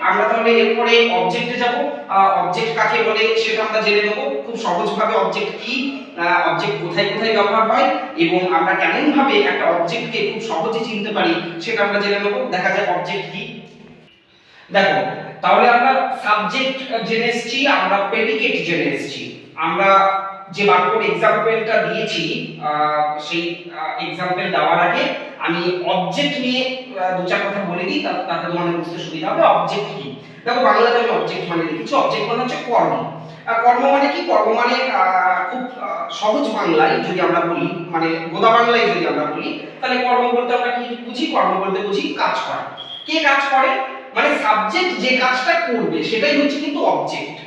আমরা তাহলে এরপরে অবজেক্টে যাব। অবজেক্ট কাকে বলে সেটা আমরা জেনে নেব খুব সহজভাবে। অবজেক্ট কি, অবজেক্ট কোথায় কোথায় ব্যবহার হয় এবং আমরা কেমন ভাবে একটা অবজেক্টকে খুব সহজে চিনতে পারি সেটা আমরা জেনে নেব। দেখা যাক অবজেক্ট কি। দেখো তাহলে আমরা সাবজেক্ট জেনে এসেছি, আমরা প্রেডিকেট জেনে এসেছি। আমরা যে বাক্যর এক্সাম্পলটা দিয়েছি সেই এক্সাম্পল দেওয়ার আগে আমি অবজেক্ট নিয়ে দু চার কথা বলে দিই, তাতে তোমাদের বুঝতে সুবিধা হবে। অবজেক্ট কি? দেখো বাংলাতে আমি অবজেক্ট মানে লিখেছি, অবজেক্ট মানে হচ্ছে কর্ম। কর্ম মানে কি? কর্ম মানে খুব সহজ বাংলায় যদি আমরা বলি, মানে গোদা বাংলায় যদি আমরা বলি, তাহলে কর্ম বলতে আমরা কি বুঝি? কর্ম বলতে বুঝি কাজ করা। কে কাজ করে? মানে সাবজেক্ট যে কাজটা করবে সেটাই হচ্ছে কিন্তু অবজেক্ট।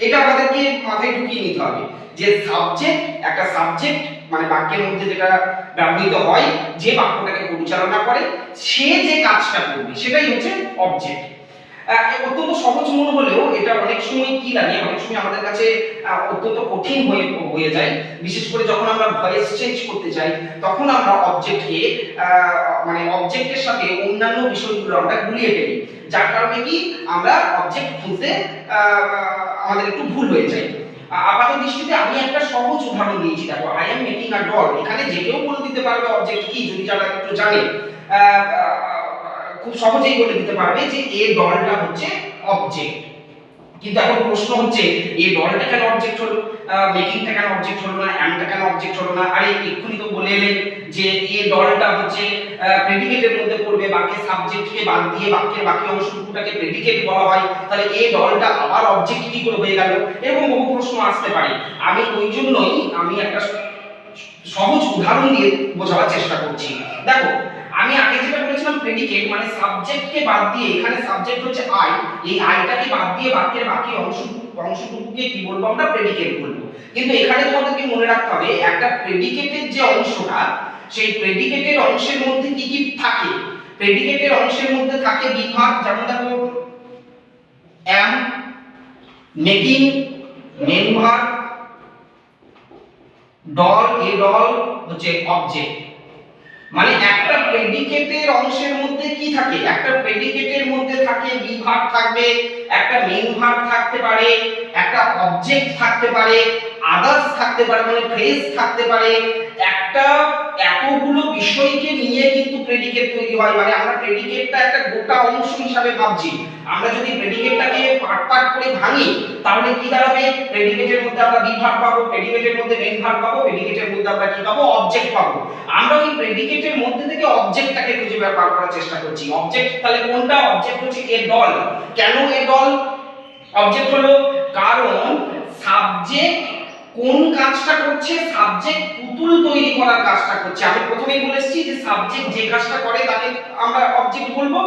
এটা আমাদেরকে মাথায় ঢুকিয়ে নিতে হবে যে সাবজেক্ট, একটা সাবজেক্ট মানে বাক্যের মধ্যে যেটা ব্যবহৃত হয়, যে বাক্যটাকে পরিচালনা করে, সে যে কাজটা করবে সেটাই হচ্ছে অবজেক্ট। অত্যন্ত সহজ মনে হলেও এটা অনেক সময় কি লাগে, অনেক সময় আমাদের কাছে অত্যন্ত কঠিন হয়ে যায়। বিশেষ করে যখন আমরা ভয়েস চেঞ্জ করতে চাই, তখন আমরা অবজেক্টকে মানে অবজেক্টের সাথে অন্যান্য বিষয়গুলো আমরা গুলিয়ে ফেলি, যার কারণে কি আমরা অবজেক্ট খুঁজতে আমাদের একটু ভুল হয়ে যায়। আপাত দৃষ্টিতে আমি একটা সহজ উদাহরণ দিয়েছি। দেখো I am making a doll, এখানে যে কেউ বলে দিতে পারবে অবজেক্ট কি, যদি যারা একটু জানে খুব সহজেই বলে দিতে পারবে যে এই ডলটা হচ্ছে অবজেক্ট। কিন্তু এখন প্রশ্ন হচ্ছে এই ডলটা কেন অবজেক্ট হলো, মেকিংটা কেন অবজেক্ট হলো না, অ্যামটা কেন অবজেক্ট হলো না? আরে এক্ষুনি তো বলে এলেন যে এই ডলটা হচ্ছে প্রেডিকেটের মধ্যে পড়বে, বাক্যের সাবজেক্টকে বাদ দিয়ে বাক্যের বাকি অংশটুকুটাকে প্রেডিকেট বলা হয়, তাহলে এই ডলটা আবার অবজেক্ট কি করে হয়ে গেল? এরকম বহু প্রশ্ন আসতে পারে। আমি ওই জন্যই আমি একটা সহজ উদাহরণ দিয়ে বোঝাবার চেষ্টা করছি। দেখো আমি আগে যেটা বলেছিলাম প্রেডিকেট মানে সাবজেক্টকে বাদ দিয়ে, এখানে সাবজেক্ট হচ্ছে আই, এই আইটাকে বাদ দিয়ে বাক্যের বাকি অংশটুকুকে কি বলবো আমরা? প্রেডিকেট বলবো। কিন্তু এখানে তোমাদেরকে মনে রাখতে হবে একটা প্রেডিকেটের যে অংশটা, সেই প্রেডিকেটের অংশের মধ্যে কি কি থাকে? প্রেডিকেটের অংশের মধ্যে থাকে বিভাগ, যেমন দেখো am, making, main verb, doll, a doll হচ্ছে অবজেক্ট। মানে একটা প্রেডিকেটের অংশের মধ্যে কি থাকে? একটা প্রেডিকেটের মধ্যে থাকে বিভাগ থাকবে, একটা মেইন ভার্ব থাকতে পারে, একটা অবজেক্ট থাকতে পারে, আদার্স থাকতে পারে মানে ফ্রেজ থাকতে পারে। একটা এতগুলো বিষয়কে নিয়ে কিন্তু প্রেডিকেট তৈরি হয়। মানে আমরা প্রেডিকেটটা একটা গোটা অংশ হিসাবে ভাবছি। আমরা যদি প্রেডিকেটটাকে পার্ট পার্ট করে ভাঙি তাহলে কি দাঁড়াবে? প্রেডিকেটের মধ্যে আমরা বিভাগ পাবো, প্রেডিকেটের মধ্যে মেইন ভার্ব পাবো, প্রেডিকেটের মধ্যে আমরা কি পাবো? অবজেক্ট পাবো। আমরা ওই প্রেডিকেটের মধ্যে থেকে অবজেক্টটাকে খুঁজে বের করার চেষ্টা করছি। অবজেক্ট তাহলে কোনটা? অবজেক্ট হচ্ছে এ ডল। কেন এ ডল অবজেক্ট হলো? কারণ সাবজেক্ট কোন কাজটা করছে? সাবজেক্ট পুতুল তৈরি করার কাজটা করছে। আমি প্রথমেই বলেছি যে সাবজেক্ট যে কাজটা করে তাকে আমরা অবজেক্ট বলবো।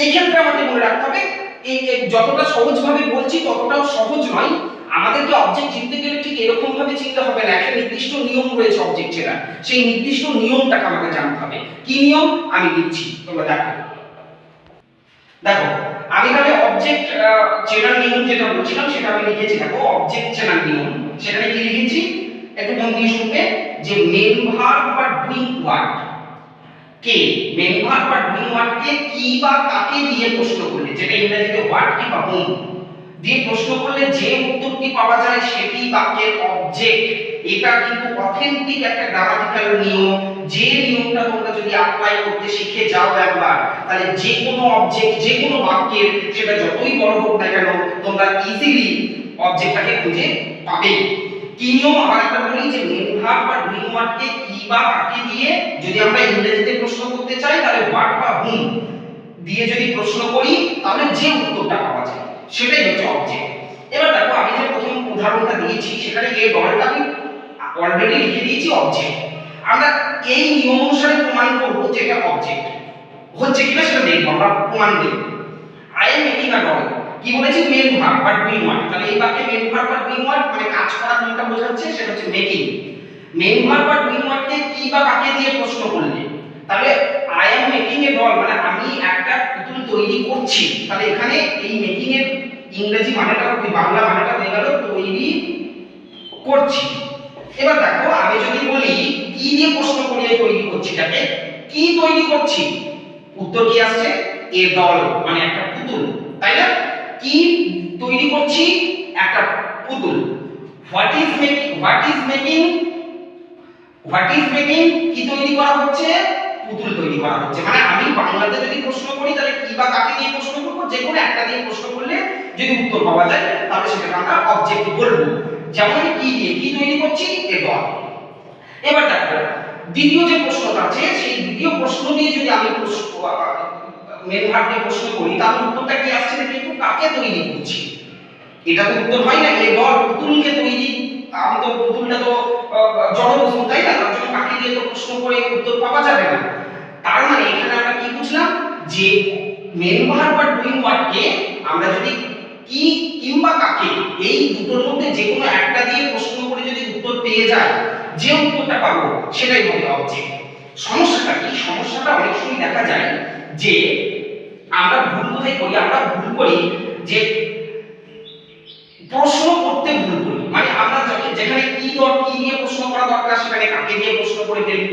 এই ক্ষেত্রে আমাদের মনে রাখতে হবে এই যতটা সহজভাবে বলছি ততটাও সহজ নয়। আমাদেরকে অবজেক্ট চিনতে গেলে ঠিক এরকম ভাবে চিনতে হবে না, একটা নির্দিষ্ট নিয়ম রয়েছে অবজেক্ট চেনার। সেই নির্দিষ্ট নিয়মটাকে আমাকে জানতে হবে। কি নিয়ম আমি দিচ্ছি, তোমরা দেখো। দেখো আমি তাহলে অবজেক্ট চেনার নিয়ম যেটা বলছিলাম সেটা আমি লিখেছি। দেখো অবজেক্ট চেনার নিয়ম, সেখানে কি লিখেছি একটু মন দিয়ে শুনবে। যে মেন ভার্ব বা ডুইং ওয়ার্ড কে, মেন ভার্ব বা ডুইং ওয়ার্ড কে কি বা কাকে দিয়ে প্রশ্ন করলে, যেটা ইংরেজিতে হোয়াট কি বা হুম দিয়ে প্রশ্ন করলে যে উত্তরটি পাওয়া যায় সেটি বাক্যের অবজেক্ট। এটা কিন্তু অথেন্টিক একটা গ্রামাটিক্যাল নিয়ম। যে নিয়মটা তোমরা যদি অ্যাপ্লাই করতে শিখে যাও একবার, তাহলে যে কোনো অবজেক্ট যে কোনো বাক্যের সেটা যতই বড় হোক না কেন তোমরা ইজিলি অবজেক্টটাকে খুঁজে পাবে। কি নিয়ম আবার একটা বলি, যে মেন ভার্ব বা ডুইং ওয়ার্ড কে কি বা কাকে দিয়ে যদি আমরা ইংরেজিতে প্রশ্ন করতে চাই তাহলে হোয়াট বা হুম দিয়ে যদি প্রশ্ন করি তাহলে যে উত্তরটা পাওয়া যায় সেটাই হচ্ছে অবজেক্ট। এবার দেখো আমি যে প্রথম উদাহরণটা দিয়েছি সেখানে এই ডলটা আমি অলরেডি লিখে দিয়েছি অবজেক্ট। আমরা এই নিয়ম অনুসারে প্রমাণ করব যে এটা অবজেক্ট হচ্ছে কিনা সেটা দেখব, আমরা প্রমাণ দেখব। I am making a doll কি বলেছি? মেন ভার্ব বা ডুইং ওয়ার্ড। তাহলে এই বাক্যে মেন ভার্ব বা ডুইং ওয়ার্ড মানে কাজ করা কোনটা বোঝাচ্ছে সেটা হচ্ছে মেকিং। মেন ভার্ব বা ডুইং ওয়ার্ডকে কি বা কাকে দিয়ে প্রশ্ন করলে, তাহলে I am making a doll মানে আমি একটা পুতুল তৈরি করছি। তাহলে এখানে এই মেকিং এর ইংরেজি মানেটা হবে, বাংলা মানেটা হয়ে গেল তৈরি করছি। এবার দেখো আমি যদি বলি কি দিয়ে প্রশ্ন করি এই তৈরি করছিটাকে, কি তৈরি করছি, উত্তর কি আসছে? এ ডল মানে একটা পুতুল, তাই না? কি তৈরি করছি? একটা পুতুল। হোয়াট ইজ মেকিং কি তৈরি করা হচ্ছে? পুতুল তৈরি করা হচ্ছে। মানে আমি বাংলাতে যদি প্রশ্ন করি তাহলে কি বা কাকে দিয়ে প্রশ্ন করব? যে কোনো একটা দিয়ে প্রশ্ন করলে যদি উত্তর পাওয়া যায় তাহলে সেটাকে আমরা অবজেক্ট বলবো। যেমন আমি কি তৈরি করছি? A doll. এবার দেখো দ্বিতীয় যে প্রশ্নটা আছে সেই দ্বিতীয় প্রশ্ন দিয়ে যদি আমি মেন ভার্ব দিয়ে প্রশ্ন করি তাহলে উত্তরটা কি আসছে? কিন্তু কাকে তৈরি করছি? এটা তো উত্তর হয় না। এ ডল পুতুলকে তৈরি, আমি তো পুতুলটা তো জড় বস্তু, তাই না? তার জন্য কাকে দিয়ে তো প্রশ্ন করে উত্তর পাওয়া যাবে না। তার মানে এখানে আমরা কি বুঝলাম? যে মেন ভার্ব বা ডুইং ওয়ার্ডকে আমরা যদি কি কিংবা কাকে এই দুটোর মধ্যে যে কোনো একটা দিয়ে প্রশ্ন করে যদি উত্তর পেয়ে যায়, যে উত্তরটা পাবো সেটাই হবে অবজেক্ট। সমস্যাটা কি? সমস্যাটা অনেক সময় দেখা যায় যে আমরা ভুল কোথায় করি? আমরা ভুল করি যে প্রশ্ন করতে ভুল করি। মানে আমরা যেখানে কি দিয়ে প্রশ্ন করা দরকার সেখানে কাকে দিয়ে প্রশ্ন করে ফেলি,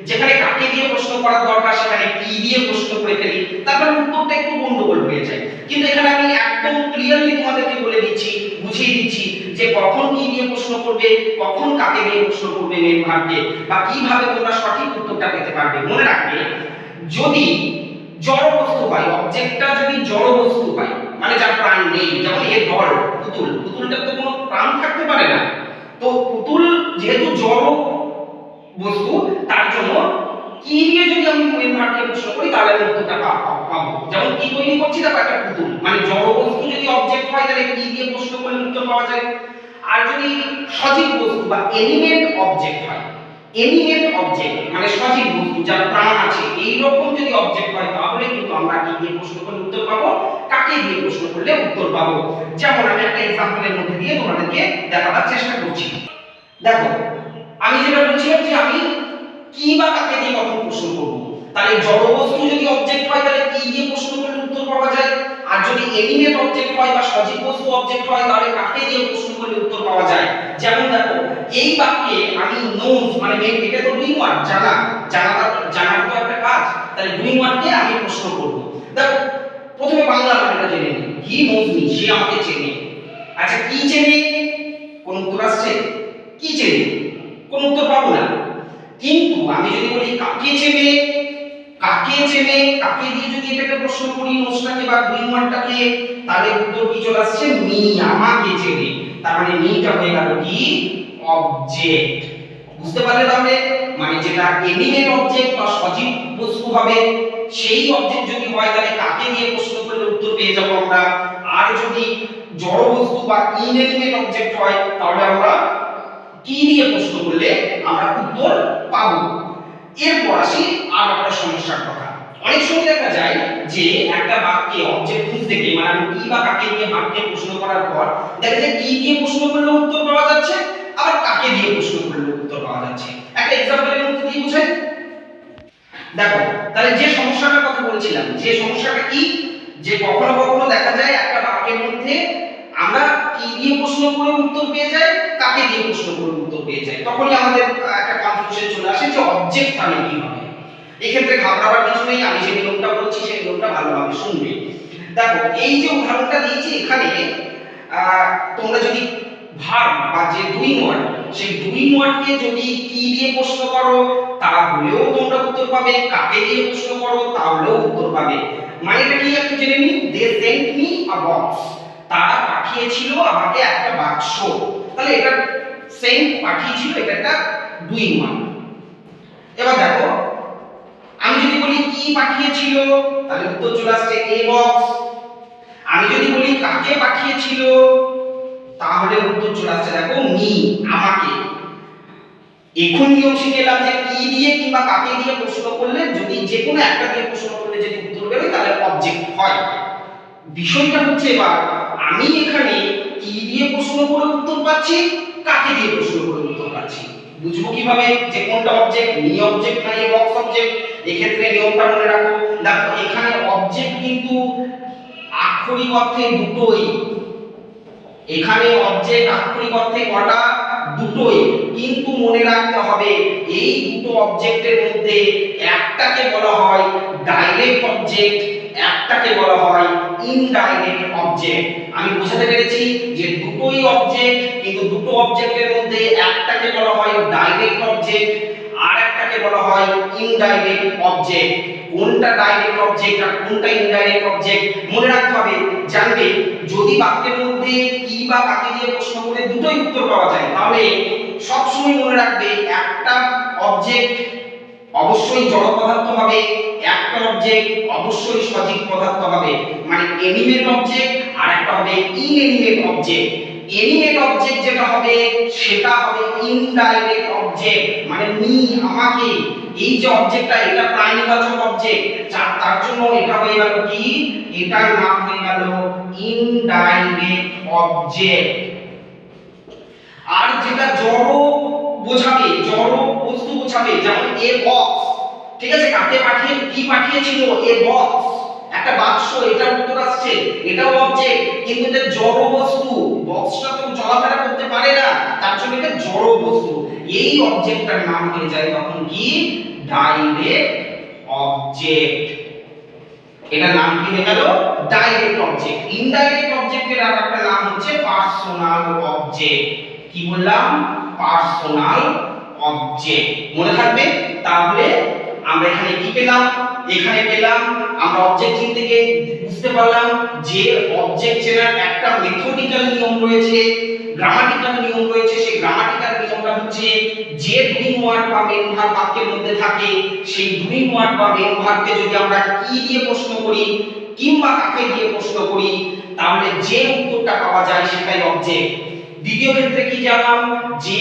যেখানে কাকে দিয়ে প্রশ্ন করার দরকার সেখানে কি দিয়ে প্রশ্ন করে ফেলি, তারপরে উত্তরটা একটু গন্ডগোল হয়ে যায়। কিন্তু এখানে আমি একদম ক্লিয়ারলি তোমাদেরকে বলে দিচ্ছি, বুঝিয়ে দিচ্ছি যে কখন কি দিয়ে প্রশ্ন করবে, কখন কাকে দিয়ে প্রশ্ন করবে মেন ভার্বকে, বা কিভাবে তোমরা সঠিক উত্তরটা পেতে পারবে। মনে রাখবে যদি জড় বস্তু হয়, অবজেক্টটা যদি জড় বস্তু হয় মানে যার প্রাণ নেই, যেমন এর ডল পুতুলটার তো কোনো প্রাণ থাকতে পারে না। তো পুতুল যেহেতু জড় বস্তু তার জন্য কি দিয়ে যদি আমি মেন ভার্বকে প্রশ্ন করি তাহলে আমি উত্তরটা পাবো। যেমন কি তৈরি করছি তারপর একটা পুতুল, মানে জড় বস্তু যদি অবজেক্ট হয় তাহলে কি দিয়ে প্রশ্ন করলে উত্তর পাওয়া যায়। আর যদি সজীব বস্তু বা এনিমেন্ট অবজেক্ট হয়, এনিমেন্ট অবজেক্ট মানে সজীব বস্তু যার প্রাণ আছে, এই রকম যদি অবজেক্ট হয় তাহলে কিন্তু আমরা কি দিয়ে প্রশ্ন করলে উত্তর পাবো, কাকে দিয়ে প্রশ্ন করলে উত্তর পাবো। যেমন আমি একটা एग्जांपलের মধ্যে দিয়ে তোমাদেরকে দেখাবার চেষ্টা করছি। দেখো আমি যেটা বলছিলাম যে আমি কি বা কাকে দিয়ে কখন প্রশ্ন করব, তাহলে জড় বস্তু যদি অবজেক্ট হয় তাহলে কি দিয়ে প্রশ্ন করলে উত্তর পাওয়া যায়, আর যদি এনিমেট অবজেক্ট হয় বা সজীব বস্তু অবজেক্ট হয় তাহলে কাকে দিয়ে প্রশ্ন করলে উত্তর পাওয়া যায়। যেমন দেখো এই বাক্যে আমি নোজ মানে এটা তো ডুইং ওয়ার্ড, জানার তো একটা কাজ, তাহলে ডুইং ওয়ার্ডকে আমি প্রশ্ন করব। দেখো প্রথমে বাংলা মানেটা জেনে নিই, হি নোজ মি, সে আমাকে চেনে। আচ্ছা কি চেনে? কোন উত্তর আসছে? কি চেনে? কোন উত্তর পাবো না। কিন্তু আমি যদি বলি কাকে চেনে, কাকে দিয়ে যদি এটাকে প্রশ্ন করি নোজটাকে বা ডুইং ওয়ার্ডটাকে, তাহলে উত্তর কি চলে আসছে? মি, আমাকে চেনে। তার মানে মিটা হয়ে গেল কি? অবজেক্ট। বুঝতে পারলে? তাহলে মানে যেটা এনিমেট অবজেক্ট বা সজীব বস্তু হবে সেই অবজেক্ট যদি হয় তাহলে কাকে দিয়ে প্রশ্ন করলে উত্তর পেয়ে যাব আমরা। আর যদি জড় বস্তু বা ইনএনিমেট অবজেক্ট হয় তাহলে আমরা কি দিয়ে প্রশ্ন করলে আমরা উত্তর পাবো। এরপর আসি আর একটা সমস্যার কথা। অনেক সময় দেখা যায় যে একটা বাক্যে অবজেক্ট খুঁজতে গিয়ে মানে আমি কি বা কাকে দিয়ে বাক্যে প্রশ্ন করার পর দেখা যায় কি দিয়ে প্রশ্ন করলে উত্তর পাওয়া যাচ্ছে, আবার কাকে দিয়ে প্রশ্ন করলে উত্তর পাওয়া যাচ্ছে। একটা एग्जांपलের মধ্যে দিয়ে বুঝাই। দেখো তাহলে যে সমস্যাটার কথা বলছিলাম, যে সমস্যাটা কি? যে কখনো কখনো দেখা যায় একটা বাক্যের মধ্যে আমরা কি দিয়ে প্রশ্ন করে উত্তর পেয়ে যাই, কাকে দিয়ে প্রশ্ন করে উত্তর পেয়ে যাই, তখনই আমাদের একটা কনফিউশন চলে আসে যে অবজেক্ট মানে কি হবে। এই ক্ষেত্রে ঘাবড়াবার কিছু নেই, আমি যে নিয়মটা বলছি সেই নিয়মটা ভালোভাবে শুনবে। দেখো এই যে উদাহরণটা দিয়েছি এখানে তোমরা যদি ভার্ব বা যে ডুইং ওয়ার্ড সেই ডুইং ওয়ার্ডকে যদি কি দিয়ে প্রশ্ন করো তাহলেও তোমরা উত্তর পাবে, কাকে দিয়ে প্রশ্ন করো তাহলেও উত্তর পাবে। মানেটা কি একটু জেনে নিই। They sent me a box, তারা পাঠিয়েছিল আমাকে একটা বাক্স। তাহলে এটা সেন্ট পাঠিয়েছিল, এটা একটা ডুইং ওয়ার্ড। এবার দেখো আমি যদি বলি কি পাঠিয়েছিল তাহলে উত্তর চলে আসছে এ বক্স। আমি যদি বলি কাকে পাঠিয়েছিল তাহলে উত্তর চলে আসছে দেখো মি, আমাকে। এখন নিয়ম শিখে এলাম যে কি দিয়ে কিংবা কাকে দিয়ে প্রশ্ন করলে যদি যে কোনো একটা দিয়ে প্রশ্ন করলে যদি উত্তর বেরোয় তাহলে অবজেক্ট হয়। বিষয়টা হচ্ছে এবার আমি এখানে কি দিয়ে প্রশ্ন করে উত্তর পাচ্ছি, কাকে দিয়ে প্রশ্ন করে উত্তর পাচ্ছি, বুঝবো কিভাবে যে কোনটা অবজেক্ট? মি অবজেক্ট না এ বক্স অবজেক্ট? এক্ষেত্রে নিয়মটা মনে রাখো। দেখো এখানে অবজেক্ট কিন্তু আক্ষরিক অর্থে দুটোই, এখানে অবজেক্ট আক্ষরিক অর্থে কটা? দুটোই। কিন্তু মনে রাখতে হবে এই দুটো অবজেক্টের মধ্যে একটাকে বলা হয় ডাইরেক্ট অবজেক্ট, একটাকে বলা হয় ইনডাইরেক্ট অবজেক্ট। আমি বোঝাতে পেরেছি যে দুটোই অবজেক্ট, কিন্তু দুটো অবজেক্টের মধ্যে একটাকে বলা হয় ডাইরেক্ট অবজেক্ট আর একটাকে বলা হয় ইনডাইরেক্ট অবজেক্ট। কোনটা ডাইরেক্ট অবজেক্ট আর কোনটা ইনডাইরেক্ট অবজেক্ট মনে রাখতে হবে, জানবে। যদি বাক্যের মধ্যে কি বা কাকে দিয়ে প্রশ্ন করে দুটোই উত্তর পাওয়া যায়, তাহলে সবসময় মনে রাখবে একটা অবজেক্ট অবশ্যই জড় পদার্থ হবে, একটা অবজেক্ট অবশ্যই সজীব পদার্থ হবে। মানে এনিমেট অবজেক্ট আর একটা হবে ইনএনিমেট অবজেক্ট। এনিমেট অবজেক্ট যেটা হবে সেটা হবে ইনডাইরেক্ট অবজেক্ট, মানে আমাকে, এই যে অবজেক্টটা এটা প্রাণীবাচক অবজেক্ট, তার জন্য এটা হয়ে গেল কি, এটার নাম হয়ে গেল ইনডাইরেক্ট অবজেক্ট। আর যেটা জড় বোঝাবে, জড় বস্তু বোঝাবে, যেমন এ বক্স, ঠিক আছে, কাকে পাঠিয়ে কি পাঠিয়েছিল, এ বক্স, একটা বাক্স, এটা উত্তর আসছে, এটাও অবজেক্ট, কিন্তু এটা জড় বস্তু, বক্সটা তো চলাফেরা করতে পারে না, তার জন্য এটা জড় বস্তু। এই অবজেক্টটার নাম হয়ে যায় তখন কি, ডাইরেক্ট অবজেক্ট। এটার নাম কি হয়ে গেল, ডাইরেক্ট অবজেক্ট। ইনডাইরেক্ট অবজেক্টের আর একটা নাম হচ্ছে পার্সোনাল অবজেক্ট। কি বললাম, পার্সোনাল অবজেক্ট, মনে থাকবে। তাহলে আমরা এখানে কি পেলাম, এখানে পেলাম আমরা অবজেক্ট চিনতে গিয়ে বুঝতে পারলাম যে অবজেক্ট চেনার একটা মেথডিক্যাল নিয়ম রয়েছে, গ্রামাটিক্যাল নিয়ম রয়েছে। সেই গ্রামাটিক্যাল নিয়মটা হচ্ছে যে ডুইং ওয়ার্ড বা মেইন ভার্ব বাক্যের মধ্যে থাকে, সেই ডুইং ওয়ার্ড বা মেইন ভার্বকে যদি আমরা কি দিয়ে প্রশ্ন করি কিংবা কাকে দিয়ে প্রশ্ন করি, তাহলে যে উত্তরটা পাওয়া যায় সেটাই অবজেক্ট। দ্বিতীয় ক্ষেত্রে কি জানলাম, যে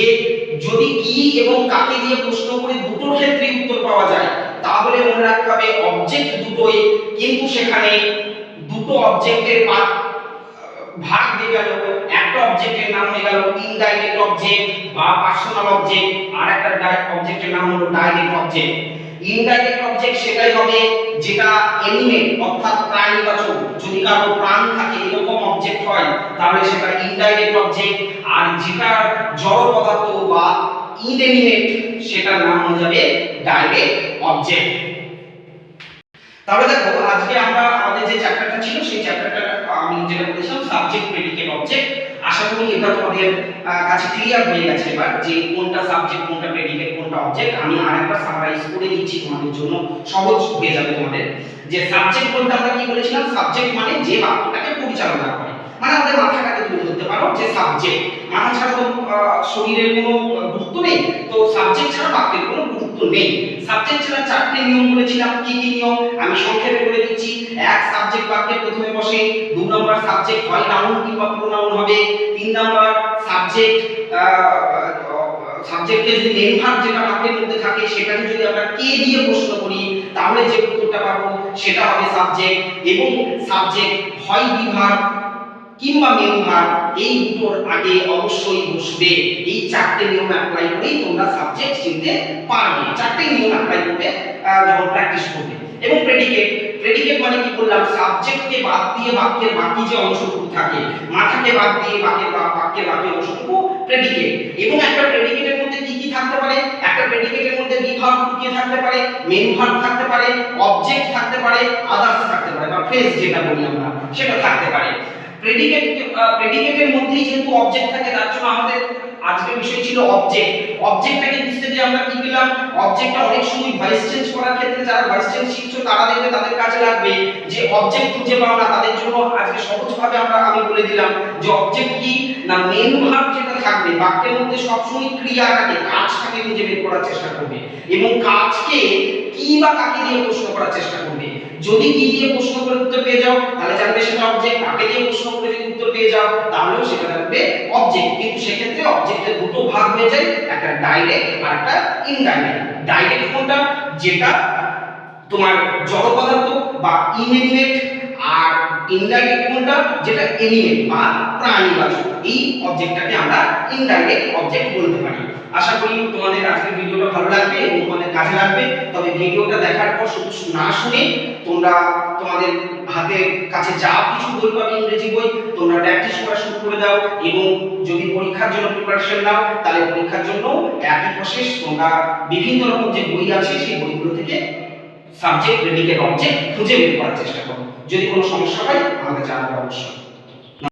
যদি কি এবং কাকে দিয়ে প্রশ্ন করে দুটোর ক্ষেত্রে উত্তর পাওয়া যায়, তাহলে মনে রাখতে হবে অবজেক্ট দুটোই, কিন্তু সেখানে দুটো অবজেক্টের ভাগ হয়ে গেল। একটা অবজেক্টের নাম হয়ে গেল ইনডাইরেক্ট অবজেক্ট বা পার্সোনাল অবজেক্ট, আর একটা অবজেক্টের নাম হলো ডাইরেক্ট অবজেক্ট। ইনডাইরেক্ট অবজেক্ট সেটাই হবে যেটা এনিমেট অর্থাৎ প্রাণীবাচক, যদি কারো প্রাণ থাকে এরকম অবজেক্ট হয় তাহলে সেটা ইনডাইরেক্ট অবজেক্ট। আর যেটা জড় পদার্থ বা ইনএনিমেট সেটার নাম হয়ে যাবে ডাইরেক্ট অবজেক্ট। তাহলে দেখো আজকে আমরা আমাদের যে চ্যাপ্টারটা ছিল সেই চ্যাপ্টারটা আমি যেটা বলেছিলাম সাবজেক্ট প্রেডিকেট অবজেক্ট, আশা করি এটা তোমাদের কাছে ক্লিয়ার হয়ে গেছে এবার যে কোনটা সাবজেক্ট কোনটা প্রেডিকেট কোনটা অবজেক্ট। আমি আরেকবার সামারাইজ করে দিচ্ছি তোমাদের জন্য, সহজ হয়ে যাবে তোমাদের। যে সাবজেক্ট বলতে আমরা কি বলেছিলাম, সাবজেক্ট মানে যে বাক্যটাকে পরিচালনা করে, মানে আমাদের মাথাটাকে তুলে ধরতে পারো যে সাবজেক্ট, মাথা ছাড়া তো শরীরের কোনো গুরুত্ব নেই, তো সাবজেক্ট ছাড়া বাক্যের কোনো গুরুত্ব নেই। সাবজেক্ট ছাড়া চারটি নিয়ম বলেছিলাম, কি কি নিয়ম আমি সংক্ষেপে বলে দিচ্ছি। এক, সাবজেক্ট বাক্যের প্রথমে বসে। 2 নম্বর, সাবজেক্ট হয় নাউন কিংবা প্রোনাউন হবে। 3 নম্বর, সাবজেক্টে যদি মেইন ভার্ব যেটা বাক্যের মধ্যে থাকে সেটাকে যদি আমরা কে দিয়ে প্রশ্ন করি তাহলে যে উত্তরটা পাবো সেটা হবে সাবজেক্ট। এবং সাবজেক্ট হয় বিভাগ কিংবা মেইন ভার্ব, এই দুটোর আগে অবশ্যই বসবে। এই চারটি নিয়ম অ্যাপ্লাই করেই তোমরা সাবজেক্ট চিনতে পারবে। চারটি নিয়ম অ্যাপ্লাই করবে যখন প্র্যাকটিস করবে। এবং প্রেডিকেট, প্রেডিকেট মানে কি বললাম, সাবজেক্টকে বাদ দিয়ে বাক্যের বাকি যে অংশটুকু থাকে, মাথাকে বাদ দিয়ে বাক্যের বাকি অংশটুকু প্রেডিকেট। এবং একটা প্রেডিকেটের মধ্যে কি কি থাকতে পারে, একটা প্রেডিকেটের মধ্যে বিভাগ লুকিয়ে থাকতে পারে, মেইন ভার্ব থাকতে পারে, অবজেক্ট থাকতে পারে, আদার্স থাকতে পারে বা ফ্রেজ যেটা বলি আমরা সেটা থাকতে পারে। প্রেডিকেটের মধ্যেই যেহেতু অবজেক্ট থাকে তার জন্য আমাদের আজকের বিষয় ছিল অবজেক্ট। অবজেক্টটাকে বুঝতে যে আমরা কি পেলাম, অবজেক্টটা অনেক সময় ভয়েস চেঞ্জ করার ক্ষেত্রে যারা ভয়েস চেঞ্জ শিখছো তারা দেখবে তাদের কাজে লাগবে। যে অবজেক্ট খুঁজে পাও না তাদের জন্য আজকে সহজভাবে আমি বলে দিলাম যে অবজেক্ট কি না, মেইন ভার্ব যেটা থাকবে বাক্যের মধ্যে সবসময় ক্রিয়াটাকে কাজটাকে খুঁজে বের করার চেষ্টা করবে এবং কাজকে কি বা কাকে দিয়ে প্রশ্ন করার চেষ্টা করবে। যদি কি দিয়ে প্রশ্ন করে উত্তর পেয়ে যাও তাহলে জানবে সেটা অবজেক্ট, কাকে দিয়ে প্রশ্ন করে যদি উত্তর পেয়ে যাও তাহলেও সেটা জানবে অবজেক্ট। কিন্তু সেক্ষেত্রে অবজেক্টের দুটো ভাগ হয়ে যায়, একটা ডাইরেক্ট আর একটা ইনডাইরেক্ট। ডাইরেক্ট কোনটা, যেটা তোমার জড় পদার্থ বা ইনএনিমেট, আর ইনডাইরেক্ট কোনটা, যেটা এনিমেট বা প্রাণীবাচক। এই অবজেক্টটাকে আমরা ইনডাইরেক্ট অবজেক্ট বলতে পারি। আশা করি তোমাদের আজকের ভিডিওটা ভালো লাগবে এবং তোমাদের কাজে লাগবে। তবে ভিডিওটা দেখার পর শুধু না শুনে তোমরা তোমাদের হাতের কাছে যা কিছু বই পাবে ইংরেজি বই তোমরা প্র্যাকটিস করা শুরু করে দাও এবং যদি পরীক্ষার জন্য প্রিপারেশন নাও তাহলে পরীক্ষার জন্য একই প্রসেস, তোমরা বিভিন্ন রকম যে বই আছে সেই বইগুলো থেকে সাবজেক্ট প্রেডিকেট অবজেক্ট খুঁজে বের করার চেষ্টা করো। যদি কোনো সমস্যা হয় আমাকে জানাবে অবশ্যই।